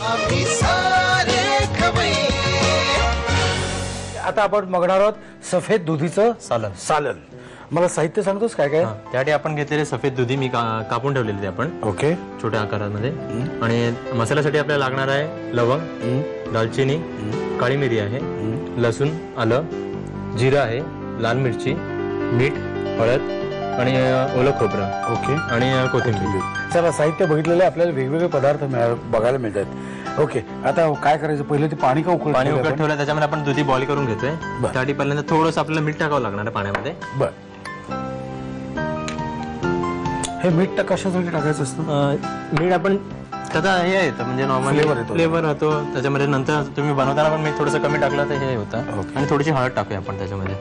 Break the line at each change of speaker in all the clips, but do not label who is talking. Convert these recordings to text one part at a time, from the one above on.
आम्ही सारे खवय्ये.
आता आपण बघणार आहोत सफेद दुधीचं
सालन.
सालन. मला साहित्य सांगतोस काय काय?
त्यासाठी आपण घेतलेले सफेद दुधी मी कापून ठेवलेली ते आपण
ओके.
छोट्या आकारामध्ये. आणि मसाल्यासाठी आपल्याला लागणार आहे लवंग, दालचिनी, काळी मिरी आहे, लसूण, आलं, जिरं आहे, लाल मिरची, मीठ, हळद आणि ओलं खोबरं.
ओके.
आणि कोथिंबीर.
चला साहित्य बघितलेले आपल्याला वेगवेगळे पदार्थ बघायला मिळतात. ओके. आता काय करायचं? पहिले ते पाणी
पाणी उकळत ठेवलं त्याच्यामध्ये आपण दुधी बॉईल करून घेतोय. त्यासाठी पहिल्यांदा थोडंसं आपल्याला मीठ टाकावं लागणार आहे पाण्यामध्ये.
बर. हे मीठ कशासाठी टाकायचं असतं?
मीठ आपण त्याचा हे येतं म्हणजे नॉर्मल फ्लेवर होतो त्याच्यामध्ये. नंतर तुम्ही बनवताना पण मीठ थोडंसं कमी टाकलं तर हे होतं. आणि थोडीशी हळद टाकूया आपण त्याच्यामध्ये.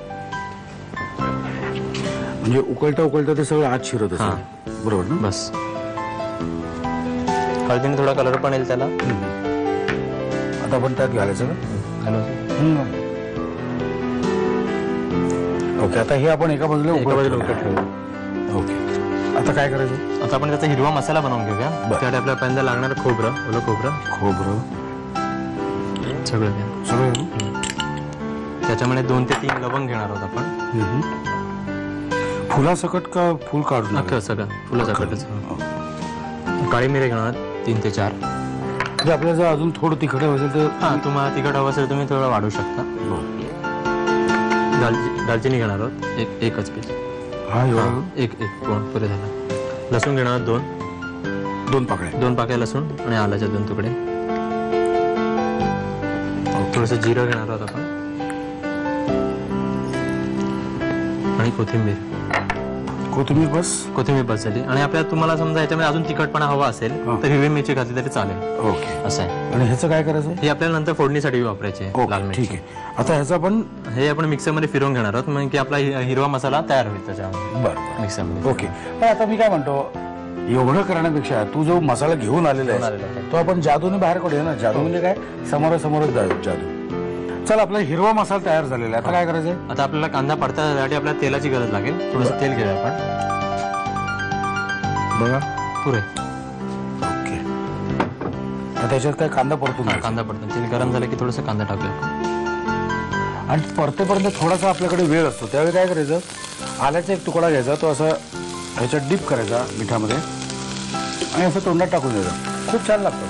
म्हणजे उकळता ते सगळं आत शिरत असतं. बरोबर ना?
बस. हळदीने थोडा कलर पण येईल त्याला.
आता आपण त्यात घालायचं का? ओके. आता हे आपण एका बाजूला उकळत ठेवू. ओके. आता काय करायचं?
आता आपण त्याचा हिरवा मसाला बनवून घेऊया. त्यासाठी आपल्याला पहिल्यांदा लागणार खोबरं, ओलं खोबरं सगळं. त्याच्यामध्ये 2 ते 3 लवंग घेणार आहोत आपण.
फुलासकट का फुल काढून?
अख्खं सगळं फुलासकटच. काळी मिरी घेणार 3 ते 4.
म्हणजे आपल्याला जर अजून थोडं तिखट हवं असेल तर
तुम्हाला तिखट हवं असेल तुम्ही थोडं वाढवू शकता. दालचिनी घेणार आहोत एकच पीस. एक पुरे झाला. लसूण घेणार 2 पाकळ्या लसूण आणि आल्याचे 2 तुकडे. थोडंसं जिरं घेणार आहोत आपण. आणि कोथिंबीर बस झाली. आणि आपल्याला तुम्हाला समजा याच्यामध्ये अजून तिखटपणा हवा असेल तर हिरवी मिरची घातली तरी चालेल.
ओके.
असं आहे.
आणि ह्याचं काय करायचं?
हे आपल्याला नंतर फोडणीसाठी वापरायचे लाल मिरची.
ठीक आहे. आता ह्याचं आपण
मिक्सरमध्ये फिरवून घेणार आहोत म्हणजे की आपला हिरवा मसाला तयार होईल त्याच्यामध्ये.
बरं.
मिक्सरमध्ये.
ओके. पण आता मी काय म्हणतो, एवढं करण्यापेक्षा तू जो मसाला घेऊन आलेला आहे तो आपण जादूने बाहेर काढूया ना. जादू म्हणजे काय? समोरासमोरच जादू. चल, आपला हिरवा मसाला तयार झालेला आहे. आता काय करायचंय?
आता आपल्याला कांदा परतासाठी आपल्याला तेलाची गरज लागेल. थोडंसं तेल घेऊया आपण.
बघा
पुरे.
ओके. आता त्याच्यात काय कांदा परतून?
कांदा परतून तेल गरम झालं की थोडंसं कांदा टाकूया.
आणि परतेपर्यंत थोडासा आपल्याकडे वेळ असतो त्यावेळी काय करायचं? आल्याचा एक तुकडा घ्यायचा, तो असं ह्याच्यात डीप करायचा मिठामध्ये आणि असं तोंडात टाकून द्यायचं. खूप छान लागतं.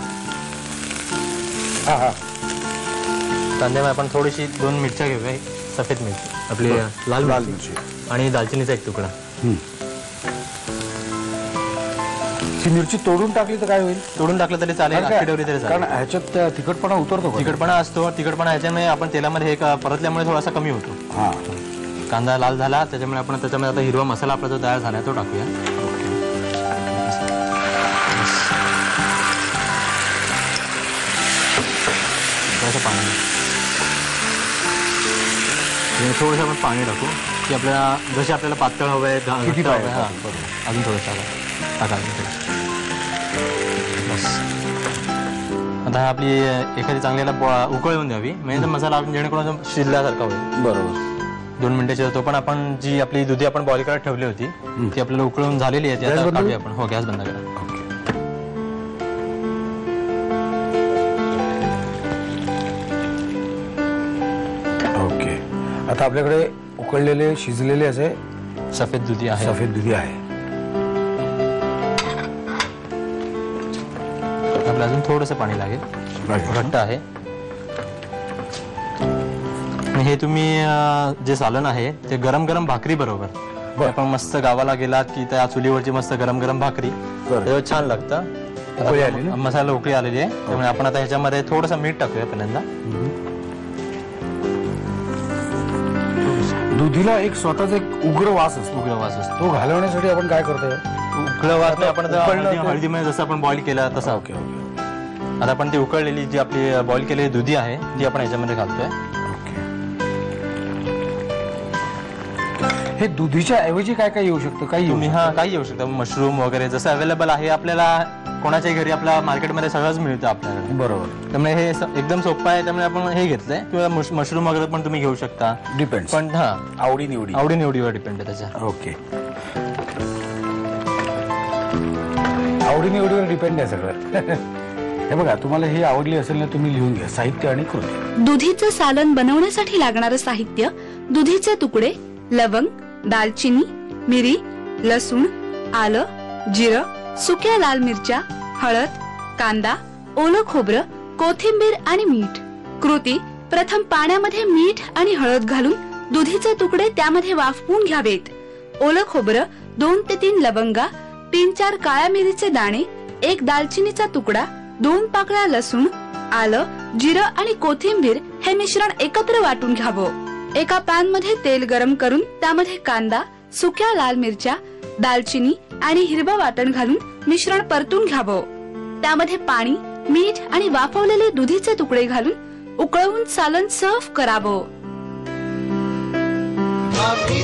कांद्यामध्ये आपण थोडीशी 2 मिरच्या घेऊया. सफेद मिरची आपली, लाल मिरची आणि दालचिनीचा 1 तुकडा.
ही मिरची तोडून टाकली तर काय होईल?
तोडून टाकलं तरी चालेल, ठेवली तरी चालेल.
कारण ह्याच्यात तिखटपणा उतरतो.
तिखटपणा असतो. तिखटपणा ह्याच्यामुळे आपण तेलामध्ये हे परतल्यामुळे थोडासा कमी होतो. कांदा लाल झाला त्याच्यामुळे आपण त्याच्यामध्ये आता हिरवा मसाला आपला जो तयार झाला तो टाकूया. थोडंसं आपण पाणी टाकू की आपल्याला जसे आपल्याला पातळ हवं आहे अजून थोडंसं टाकायचं. बस. आता आपली एखादी चांगल्याला उकळ येऊन द्यावी म्हणजे मसाला आपण जेणेकरून शिजल्यासारखा होईल.
बरोबर.
2 मिनिटाची होतो. पण आपण जी आपली दुधी आपण बॉईल करत ठेवली होती ती आपल्याला उकळून झालेली आहे. आता काढूया आपण. हो, गॅस बंद करा.
ओके. आता आपल्याकडे उकळलेले शिजलेले असे
सफेद दुधी आहे. आपल्याला अजून थोडंसं पाणी लागेल. घट्ट आहे. हे तुम्ही जे सालन आहे ते गरम गरम भाकरी बरोबर आपण मस्त गावाला गेलात की त्या चुलीवरची मस्त गरम गरम भाकरी छान लागतं. मसाला उकळी आलेली आहे त्यामुळे आपण आता ह्याच्यामध्ये थोडंसं मीठ टाकूया पहिल्यांदा.
दुधीला एक स्वतःच एक उग्र वास असतो. तो घालवण्यासाठी आपण काय करतोय?
उकळ वास आपण हळदीमध्ये जसं आपण बॉईल केलं तसं.
ओके.
आता आपण ती उकळलेली जी आपली बॉईल केलेली दुधी आहे ती आपण ह्याच्यामध्ये घालतोय.
हे दुधीच्या ऐवजी काय काय येऊ शकतं? काही
येऊ शकतं. मशरूम वगैरे जसं अवेलेबल आहे आपल्याला कोणाच्याही घरी आपल्या मार्केटमध्ये सगळंच मिळतं आपल्याकडे.
बरोबर.
त्यामुळे हे एकदम सोपं आहे. त्यामुळे आपण हे घेतलंय. किंवा मशरूम वगैरे पण तुम्ही घेऊ शकता.
डिपेंड.
पण आवडीनिवडीवर डिपेंड आहे त्याच्या.
ओके. आवडीनिवडीवर डिपेंड आहे सगळं. हे बघा, तुम्हाला ही आवडली असेल ना, तुम्ही लिहून घ्या साहित्य आणि कृती.
दुधीचं सालन बनवण्यासाठी लागणारं साहित्य: दुधीचे तुकडे, लवंग, दालचिनी, मिरी, लसूण, आलं, जिरं, सुक्या लाल मिरच्या, हळद, कांदा, ओलं खोबरं, कोथिंबीर आणि मीठ. कृती: प्रथम पाण्यामध्ये मीठ आणि हळद घालून दुधीचे तुकडे त्यामध्ये वाफवून घ्यावेत. ओलं खोबरं, 2 ते 3 लवंगा, 3-4 काळ्या मिरीचे दाणे, 1 दालचिनीचा तुकडा, 2 पाकळ्या लसूण, आलं, जिरं आणि कोथिंबीर हे मिश्रण एकत्र वाटून घ्यावं. एका पॅन मध्ये तेल गरम करून त्यामध्ये कांदा, सुक्या लाल मिरच्या, दालचिनी आणि हिरवं वाटण घालून मिश्रण परतून घ्यावं. त्यामध्ये पाणी, मीठ आणि वाफवलेले दुधीचे तुकडे घालून उकळवून सालन सर्व्ह करावं.
आम्ही